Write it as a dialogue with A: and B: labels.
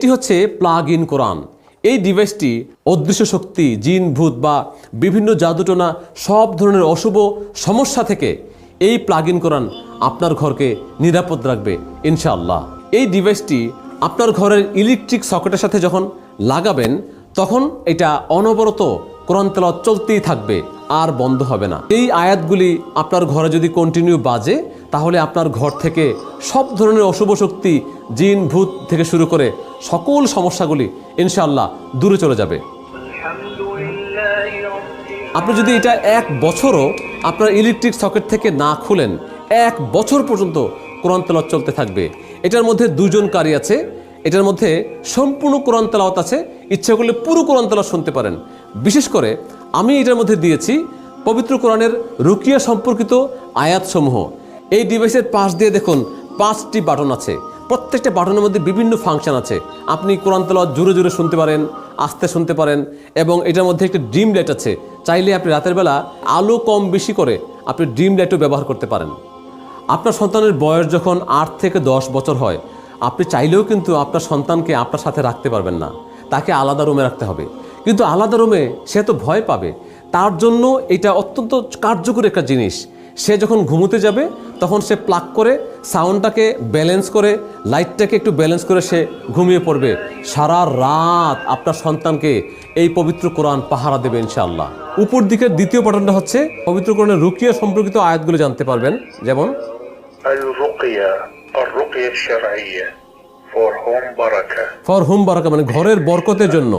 A: এটি হচ্ছে plug in কোরআন। এই ডিভাইসটি অদৃশ্য শক্তি, জিন, ভূত বা বিভিন্ন জাদুটোনা সব ধরনের অশুভ সমস্যা থেকে এই প্লাগ ইন কোরআন আপনার ঘরকে নিরাপদ রাখবে ইনশাআল্লাহ। এই ডিভাইসটি আপনার ঘরের ইলেকট্রিক সকেটের সাথে যখন লাগাবেন তখন এটা অনবরত কোরআন তেলাওয়াত চলতেই থাকবে, আর বন্ধ হবে না। এই আয়াতগুলি আপনার ঘরে যদি কন্টিনিউ বাজে তাহলে আপনার ঘর থেকে সব ধরনের অশুভ শক্তি, জিন, ভূত থেকে শুরু করে সকল সমস্যাগুলি ইনশাআল্লাহ দূরে চলে যাবে। আপনি যদি এটা 1 বছরও আপনার ইলেকট্রিক সকেট থেকে না খুলেন, 1 বছর পর্যন্ত কোরআন তেলাওয়াত চলতে থাকবে। এটার মধ্যে 2 জন কারি আছে, এটার মধ্যে সম্পূর্ণ কোরআন তেলাওয়াত আছে, ইচ্ছা করলে পুরো কোরআন তেলাওয়াত শুনতে পারেন। বিশেষ করে আমি এটার মধ্যে দিয়েছি পবিত্র কোরআনের রুকিয়া সম্পর্কিত আয়াতসমূহ। এই ডিভাইসের পাশ দিয়ে দেখুন 5টি বাটন আছে, প্রত্যেকটা বাটনের মধ্যে বিভিন্ন ফাংশন আছে। আপনি কোরআন তেলাওয়াত জোরে জোরে শুনতে পারেন, আস্তে শুনতে পারেন, এবং এটার মধ্যে একটি ড্রিম লাইট আছে। চাইলে আপনি রাতের বেলা আলো কম বেশি করে আপনি ড্রিম লাইটও ব্যবহার করতে পারেন। আপনার সন্তানের বয়স যখন 8 থেকে 10 বছর হয়, আপনি চাইলেও কিন্তু আপনার সন্তানকে আপনার সাথে রাখতে পারবেন না, তাকে আলাদা রুমে রাখতে হবে। কিন্তু আলাদা রুমে সে তো ভয় পাবে, তার জন্য এটা অত্যন্ত কার্যকরী একটা জিনিস। সে যখন ঘুমোতে যাবে তখন সে প্লাগ করে সাউন্ডটাকে ব্যালেন্স করে, লাইটটাকে একটু ব্যালেন্স করে সে ঘুমিয়ে পড়বে। সারা রাত আপনার সন্তানকে এই পবিত্র কোরআন পাহারা দেবে ইনশাআল্লাহ। উপর দিকের দ্বিতীয় বাটনটা হচ্ছে পবিত্র কোরআনের রুকিয়া সম্পর্কিত আয়াতগুলো জানতে পারবেন, যেমন ফর হোম বারাকা, মানে ঘরের বরকতের জন্য।